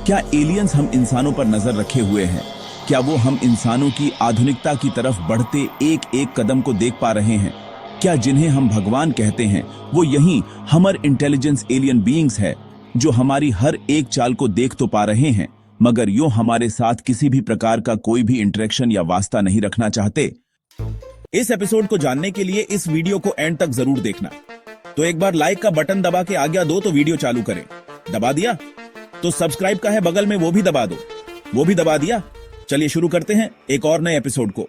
क्या एलियंस हम इंसानों पर नजर रखे हुए हैं? क्या वो हम इंसानों की आधुनिकता की तरफ बढ़ते एक एक कदम को देख पा रहे हैं? क्या जिन्हें हम भगवान कहते हैं वो यही हमर इंटेलिजेंस एलियन बीइंग्स है, जो हमारी हर एक चाल को देख तो पा रहे हैं मगर यूं हमारे साथ किसी भी प्रकार का कोई भी इंटरेक्शन या वास्ता नहीं रखना चाहते? इस एपिसोड को जानने के लिए इस वीडियो को एंड तक जरूर देखना। तो एक बार लाइक का बटन दबा के आज्ञा दो तो वीडियो चालू करें। दबा दिया? तो सब्सक्राइब का है बगल में, वो भी दबा दो। वो भी दबा दिया? चलिए शुरू करते हैं एक और नए एपिसोड को।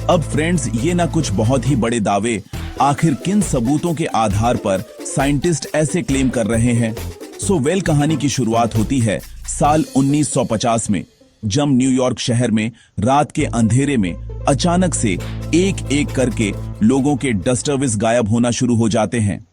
अब फ्रेंड्स, ये ना कुछ बहुत ही बड़े दावे, आखिर किन सबूतों के आधार पर साइंटिस्ट ऐसे क्लेम कर रहे हैं? कहानी की शुरुआत होती है साल 1950 में, जब न्यूयॉर्क शहर में रात के अंधेरे में अचानक से एक एक करके लोगों के डस्टरविस गायब होना शुरू हो जाते हैं।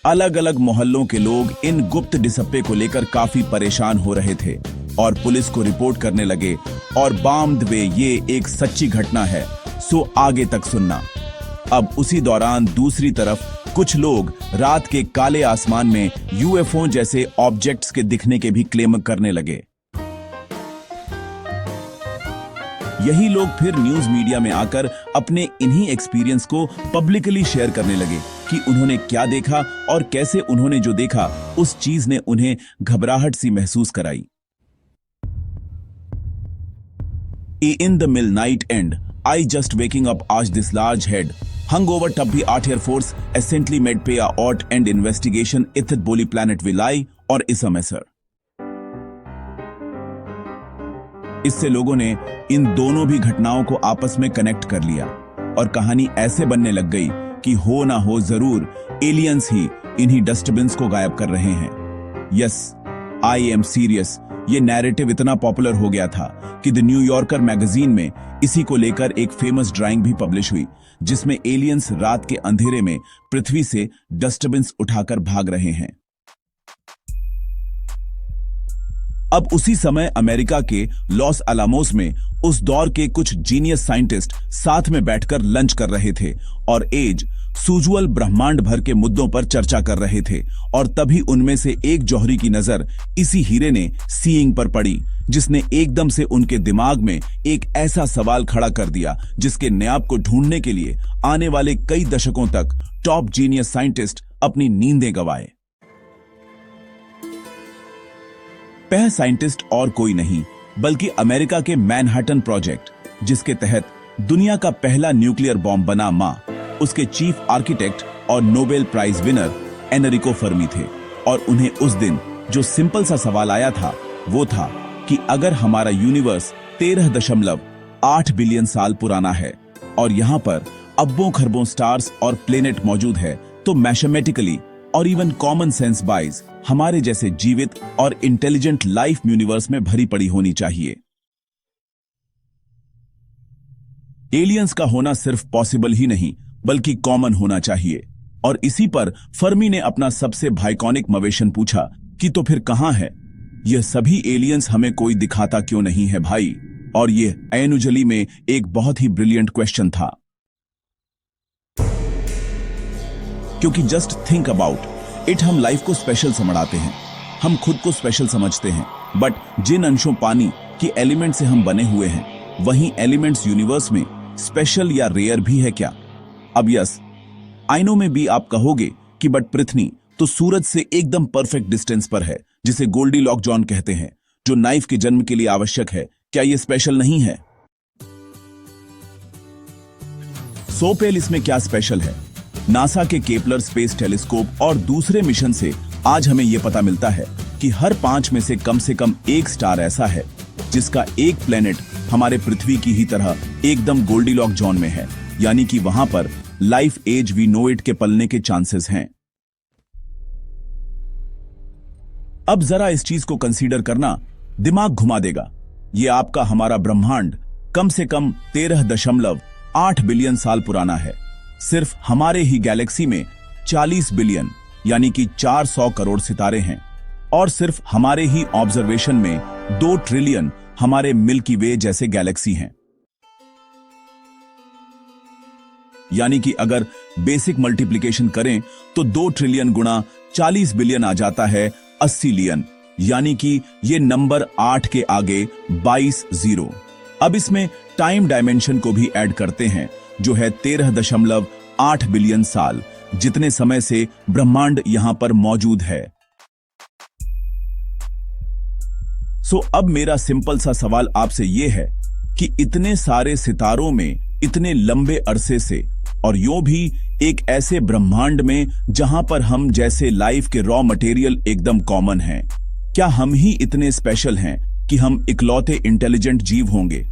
अलग अलग मोहल्लों के लोग इन गुप्त डिसप्पे को लेकर काफी परेशान हो रहे थे और पुलिस को रिपोर्ट करने लगे। और बाय द वे, ये एक सच्ची घटना है, सो आगे तक सुनना। अब उसी दौरान दूसरी तरफ कुछ लोग रात के काले आसमान में यूएफओ जैसे ऑब्जेक्ट्स के दिखने के भी क्लेम करने लगे। यही लोग फिर न्यूज मीडिया में आकर अपने इन्हीं एक्सपीरियंस को पब्लिकली शेयर करने लगे कि उन्होंने क्या देखा और कैसे उन्होंने जो देखा उस चीज ने उन्हें घबराहट सी महसूस कराई। In the midnight end, I just waking up as this large head hung over tubby art Air Force essentially made pay a ort and investigation ithet boli planet will I और इसमेसर। इससे लोगों ने इन दोनों भी घटनाओं को आपस में कनेक्ट कर लिया और कहानी ऐसे बनने लग गई कि हो ना हो जरूर एलियंस ही इन्हीं डस्टबिन्स को गायब कर रहे हैं। Yes, I am serious. ये नैरेटिव इतना पॉपुलर हो गया था कि द न्यूयॉर्कर मैगजीन में इसी को लेकर एक फेमस ड्राइंग भी पब्लिश हुई, जिसमें एलियंस रात के अंधेरे में पृथ्वी से डस्टबिन्स उठाकर भाग रहे हैं। अब उसी समय अमेरिका के लॉस अलामोस में उस दौर के कुछ जीनियस साइंटिस्ट साथ में बैठकर लंच कर रहे थे और एज सूजुअल ब्रह्मांड भर के मुद्दों पर चर्चा कर रहे थे। और तभी उनमें से एक जौहरी की नजर इसी हीरे ने सीइंग पर पड़ी, जिसने एकदम से उनके दिमाग में एक ऐसा सवाल खड़ा कर दिया जिसके न्याप को ढूंढने के लिए आने वाले कई दशकों तक टॉप जीनियस साइंटिस्ट अपनी नींदें गंवाए। वह साइंटिस्ट और कोई नहीं बल्कि अमेरिका के मैनहट्टन प्रोजेक्ट, जिसके तहत दुनिया का पहला न्यूक्लियर बॉम्ब बना मां, उसके चीफ आर्किटेक्ट और Nobel prize winner Enrico Fermi थे। और उन्हें उस दिन जो सिंपल सा सवाल आया था वो था कि अगर हमारा यूनिवर्स 13.8 बिलियन साल पुराना है और यहां पर अब्बों खरबों स्टार्स और प्लेनेट मौजूद है, तो मैथमेटिकली और इवन कॉमन सेंस वाइज हमारे जैसे जीवित और इंटेलिजेंट लाइफ यूनिवर्स में भरी पड़ी होनी चाहिए। एलियंस का होना सिर्फ पॉसिबल ही नहीं बल्कि कॉमन होना चाहिए। और इसी पर फर्मी ने अपना सबसे भाइकॉनिक मवेशन पूछा कि तो फिर कहां है यह सभी एलियंस, हमें कोई दिखाता क्यों नहीं है भाई? और यह एनुजली में एक बहुत ही ब्रिलियंट क्वेश्चन था, क्योंकि जस्ट थिंक अबाउट इट, हम लाइफ को स्पेशल समझाते हैं, हम खुद को स्पेशल समझते हैं, बट जिन अंशों पानी के एलिमेंट से हम बने हुए हैं वहीं एलिमेंट्स यूनिवर्स में स्पेशल या रेयर भी है क्या? अब यस, आई नो में भी आप कहोगे कि बट पृथ्वी तो सूरज से एकदम परफेक्ट डिस्टेंस पर है, जिसे गोल्डीलॉक जॉन कहते हैं, जो नाइफ के जन्म के लिए आवश्यक है। क्या यह स्पेशल नहीं है? सोपेल इसमें क्या स्पेशल है? नासा के केपलर स्पेस टेलीस्कोप और दूसरे मिशन से आज हमें यह पता मिलता है कि हर 5 में से कम एक स्टार ऐसा है जिसका एक प्लेनेट हमारे पृथ्वी की ही तरह एकदम गोल्डीलॉक जोन में है, यानी कि वहां पर life as we know it के पलने के चांसेस हैं। अब जरा इस चीज को कंसीडर करना दिमाग घुमा देगा। यह आपका हमारा ब्रह्मांड कम से कम 13.8 बिलियन साल पुराना है। सिर्फ हमारे ही गैलेक्सी में 40 बिलियन यानी कि 400 करोड़ सितारे हैं और सिर्फ हमारे ही ऑब्जर्वेशन में 2 ट्रिलियन हमारे मिल्की वे जैसे गैलेक्सी हैं। यानी कि अगर बेसिक मल्टीप्लिकेशन करें तो 2 ट्रिलियन गुणा 40 बिलियन आ जाता है 80 लियन, यानी कि ये नंबर 8 के आगे 22 जीरो। अब इसमें टाइम डायमेंशन को भी ऐड करते हैं, जो है 13.8 बिलियन साल, जितने समय से ब्रह्मांड यहां पर मौजूद है। सो अब मेरा सिंपल सा सवाल आपसे यह है कि इतने सारे सितारों में इतने लंबे अरसे से, और यूं भी एक ऐसे ब्रह्मांड में जहां पर हम जैसे लाइफ के रॉ मटेरियल एकदम कॉमन हैं, क्या हम ही इतने स्पेशल हैं कि हम इकलौते इंटेलिजेंट जीव होंगे?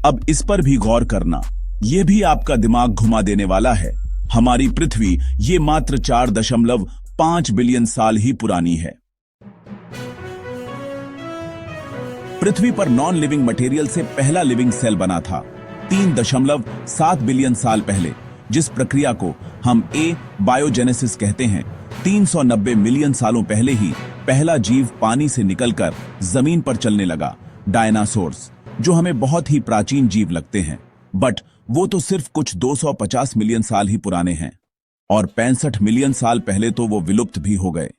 अब इस पर भी गौर करना, यह भी आपका दिमाग घुमा देने वाला है। हमारी पृथ्वी ये मात्र 4.5 बिलियन साल ही पुरानी है। पृथ्वी पर नॉन लिविंग मटेरियल से पहला लिविंग सेल बना था 3.7 बिलियन साल पहले, जिस प्रक्रिया को हम बायोजेनेसिस कहते हैं। 390 मिलियन सालों पहले ही पहला जीव पानी से निकलकर जमीन पर चलने लगा, डायनासोर्स, जो हमें बहुत ही प्राचीन जीव लगते हैं, बट वो तो सिर्फ कुछ 250 मिलियन साल ही पुराने हैं, और 65 मिलियन साल पहले तो वो विलुप्त भी हो गए।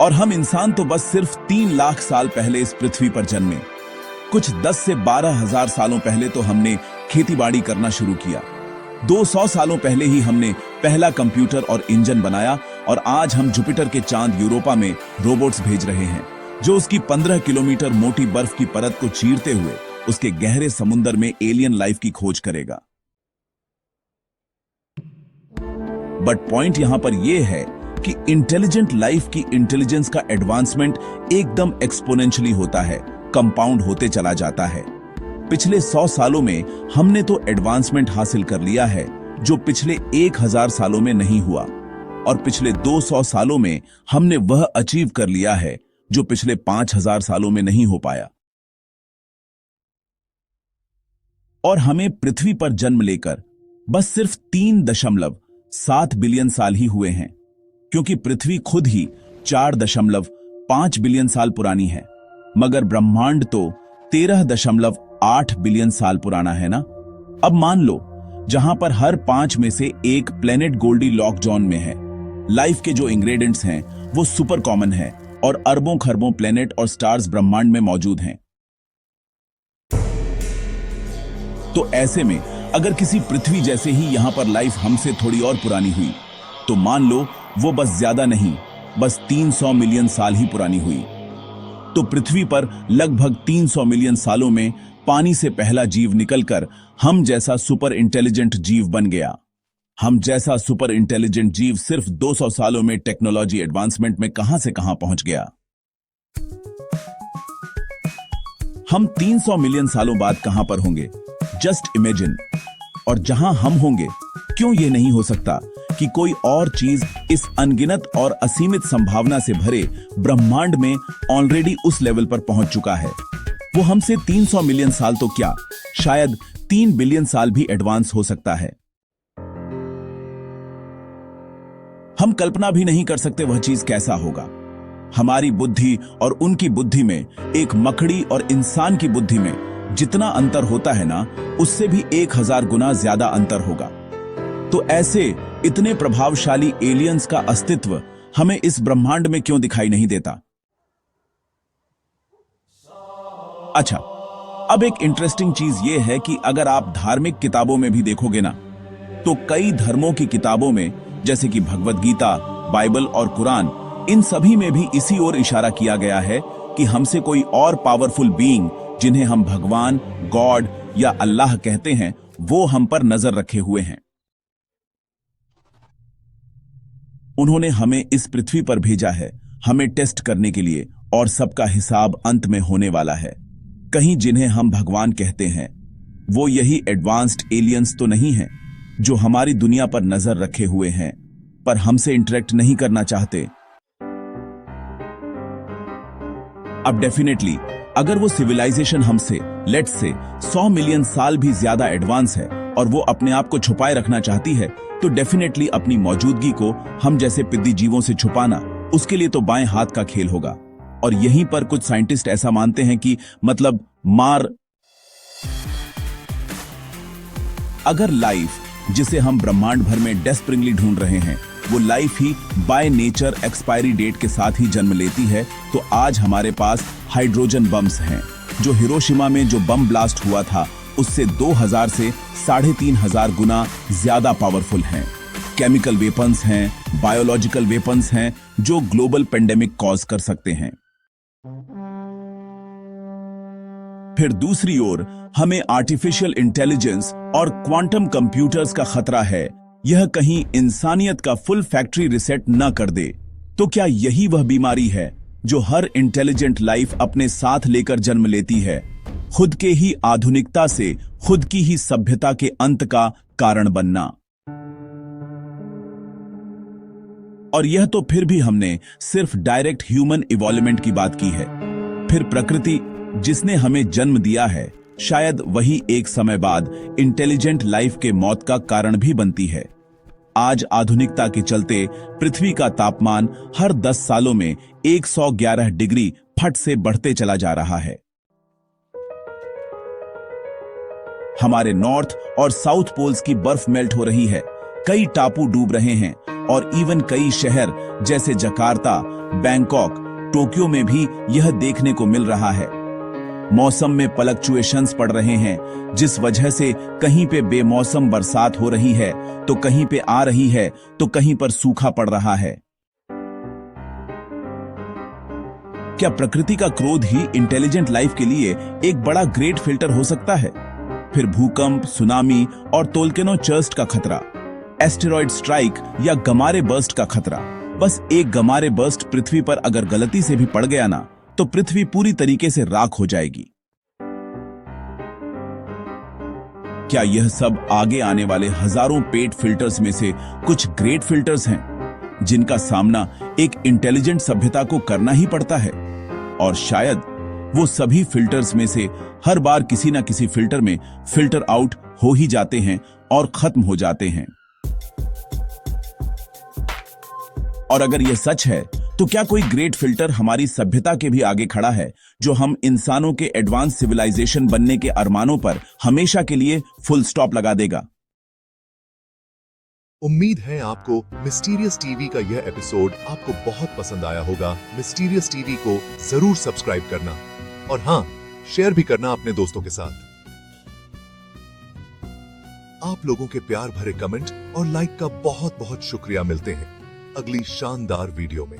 और हम इंसान तो बस सिर्फ 3 लाख साल पहले इस पृथ्वी पर जन्मे। कुछ 10 से 12 हजार सालों पहले तो हमने खेतीबाड़ी करना शुरू किया। 200 सालों पहले ही हमने पहला कंप्यूटर और इंजन बनाया, और आज हम जुपिटर के चांद यूरोपा में रोबोट्स भेज रहे हैं, जो उसकी 15 किलोमीटर मोटी बर्फ की परत को चीरते हुए उसके गहरे समुद्र में एलियन लाइफ की खोज करेगा। बट पॉइंट यहां पर यह है कि इंटेलिजेंट लाइफ की इंटेलिजेंस का एडवांसमेंट एकदम एक्सपोनेंशियली होता है, कंपाउंड होते चला जाता है। पिछले 100 सालों में हमने तो एडवांसमेंट हासिल कर लिया है जो पिछले 1000 सालों में नहीं हुआ, और पिछले 200 सालों में हमने वह अचीव कर लिया है जो पिछले 5000 सालों में नहीं हो पाया। और हमें पृथ्वी पर जन्म लेकर बस सिर्फ 3.7 बिलियन साल ही हुए हैं, क्योंकि पृथ्वी खुद ही 4.5 बिलियन साल पुरानी है, मगर ब्रह्मांड तो 13.8 बिलियन साल पुराना है ना। अब मान लो जहां पर हर 5 में से एक प्लेनेट गोल्डी लॉक जोन में है, लाइफ के जो इंग्रेडिएंट्स हैं वो सुपर कॉमन है, और अरबों खरबों प्लेनेट और स्टार्स ब्रह्मांड में मौजूद हैं। तो ऐसे में अगर किसी पृथ्वी जैसे ही यहां पर लाइफ हमसे थोड़ी और पुरानी हुई, तो मान लो वो बस ज्यादा नहीं, बस 300 मिलियन साल ही पुरानी हुई। तो पृथ्वी पर लगभग 300 मिलियन सालों में पानी से पहला जीव निकलकर हम जैसा सुपर इंटेलिजेंट जीव बन गया। हम जैसा सुपर इंटेलिजेंट जीव सिर्फ 200 सालों में टेक्नोलॉजी एडवांसमेंट में कहां से कहां पहुंच गया। हम 300 मिलियन सालों बाद कहां पर होंगे, जस्ट इमेजिन। और जहां हम होंगे, क्यों यह नहीं हो सकता कि कोई और चीज इस अनगिनत और असीमित संभावना से भरे ब्रह्मांड में ऑलरेडी उस लेवल पर पहुंच चुका है। वो हमसे 300 मिलियन साल तो क्या, शायद 3 बिलियन साल भी एडवांस हो सकता है। हम कल्पना भी नहीं कर सकते वह चीज कैसा होगा। हमारी बुद्धि और उनकी बुद्धि में, एक मकड़ी और इंसान की बुद्धि में जितना अंतर होता है ना, उससे भी 1000 गुना ज्यादा अंतर होगा। तो ऐसे इतने प्रभावशाली एलियंस का अस्तित्व हमें इस ब्रह्मांड में क्यों दिखाई नहीं देता? अच्छा, अब एक इंटरेस्टिंग चीज यह है कि अगर आप धार्मिक किताबों में भी देखोगे ना, तो कई धर्मों की किताबों में, जैसे कि भगवद गीता, बाइबल और कुरान, इन सभी में भी इसी ओर इशारा किया गया है कि हमसे कोई और पावरफुल बीइंग, जिन्हें हम भगवान, गॉड या अल्लाह कहते हैं, वो हम पर नजर रखे हुए हैं। उन्होंने हमें इस पृथ्वी पर भेजा है हमें टेस्ट करने के लिए, और सबका हिसाब अंत में होने वाला है। कहीं जिन्हें हम भगवान कहते हैं, वो यही एडवांस्ड एलियंस तो नहीं हैं जो हमारी दुनिया पर नजर रखे हुए हैं, पर हमसे इंटरेक्ट नहीं करना चाहते। अब डेफिनेटली अगर वो सिविलाइजेशन हमसे, लेट्स से 100 मिलियन साल भी ज्यादा एडवांस है, और वो अपने आप को छुपाए रखना चाहती है, तो डेफिनेटली अपनी मौजूदगी को हम जैसे पिद्दी जीवों से छुपाना उसके लिए तो बाएं हाथ का खेल होगा। और यहीं पर कुछ साइंटिस्ट ऐसा मानते हैं कि मतलब अगर लाइफ जिसे हम ब्रह्मांड भर में डेस्परेटली ढूंढ रहे हैं वो लाइफ ही बाय नेचर एक्सपायरी डेट के साथ ही जन्म लेती है, तो आज हमारे पास हाइड्रोजन बम्स हैं जो हिरोशिमा में जो बम ब्लास्ट हुआ था उससे 2000 से 3500 गुना ज्यादा पावरफुल हैं। केमिकल वेपन्स हैं, बायोलॉजिकल वेपन्स हैं जो ग्लोबल पेंडेमिक कॉज कर सकते हैं। फिर दूसरी ओर हमें आर्टिफिशियल इंटेलिजेंस और क्वांटम कंप्यूटर्स का खतरा है। यह कहीं इंसानियत का फुल फैक्ट्री रिसेट न कर दे। तो क्या यही वह बीमारी है जो हर इंटेलिजेंट लाइफ अपने साथ लेकर जन्म लेती है, खुद के ही आधुनिकता से खुद की ही सभ्यता के अंत का कारण बनना? और यह तो फिर भी हमने सिर्फ डायरेक्ट ह्यूमन इवॉल्वमेंट की बात की है। फिर प्रकृति जिसने हमें जन्म दिया है शायद वही एक समय बाद इंटेलिजेंट लाइफ के मौत का कारण भी बनती है। आज आधुनिकता के चलते पृथ्वी का तापमान हर 10 सालों में 111 डिग्री फट से बढ़ते चला जा रहा है। हमारे नॉर्थ और साउथ पोल्स की बर्फ मेल्ट हो रही है, कई टापू डूब रहे हैं और इवन कई शहर जैसे जकार्ता, बैंकॉक, टोक्यो में भी यह देखने को मिल रहा है। मौसम में फ्लक्चुएशंस पड़ रहे हैं जिस वजह से कहीं पे बेमौसम बरसात हो रही है तो कहीं पे आ रही है तो कहीं पर सूखा पड़ रहा है। क्या प्रकृति का क्रोध ही इंटेलिजेंट लाइफ के लिए एक बड़ा ग्रेट फिल्टर हो सकता है? फिर भूकंप, सुनामी और तोल्केनो चर्स्ट का खतरा, एस्टेरॉयड स्ट्राइक या गमारे बर्स्ट का खतरा। बस एक गमारे बर्स्ट पृथ्वी पर अगर गलती से भी पड़ गया ना तो पृथ्वी पूरी तरीके से राख हो जाएगी। क्या यह सब आगे आने वाले हजारों पेट फिल्टर्स में से कुछ ग्रेट फिल्टर्स हैं जिनका सामना एक इंटेलिजेंट सभ्यता को करना ही पड़ता है? और शायद वो सभी फिल्टर्स में से हर बार किसी ना किसी फिल्टर में फिल्टर आउट हो ही जाते हैं और खत्म हो जाते हैं। और अगर यह सच है तो क्या कोई ग्रेट फिल्टर हमारी सभ्यता के भी आगे खड़ा है जो हम इंसानों के एडवांस सिविलाइजेशन बनने के अरमानों पर हमेशा के लिए फुल स्टॉप लगा देगा? उम्मीद है आपको मिस्टीरियस टीवी का यह एपिसोड आपको बहुत पसंद आया होगा। मिस्टीरियस टीवी को जरूर सब्सक्राइब करना और हाँ, शेयर भी करना अपने दोस्तों के साथ। आप लोगों के प्यार भरे कमेंट और लाइक का बहुत बहुत शुक्रिया। मिलते हैं अगली शानदार वीडियो में।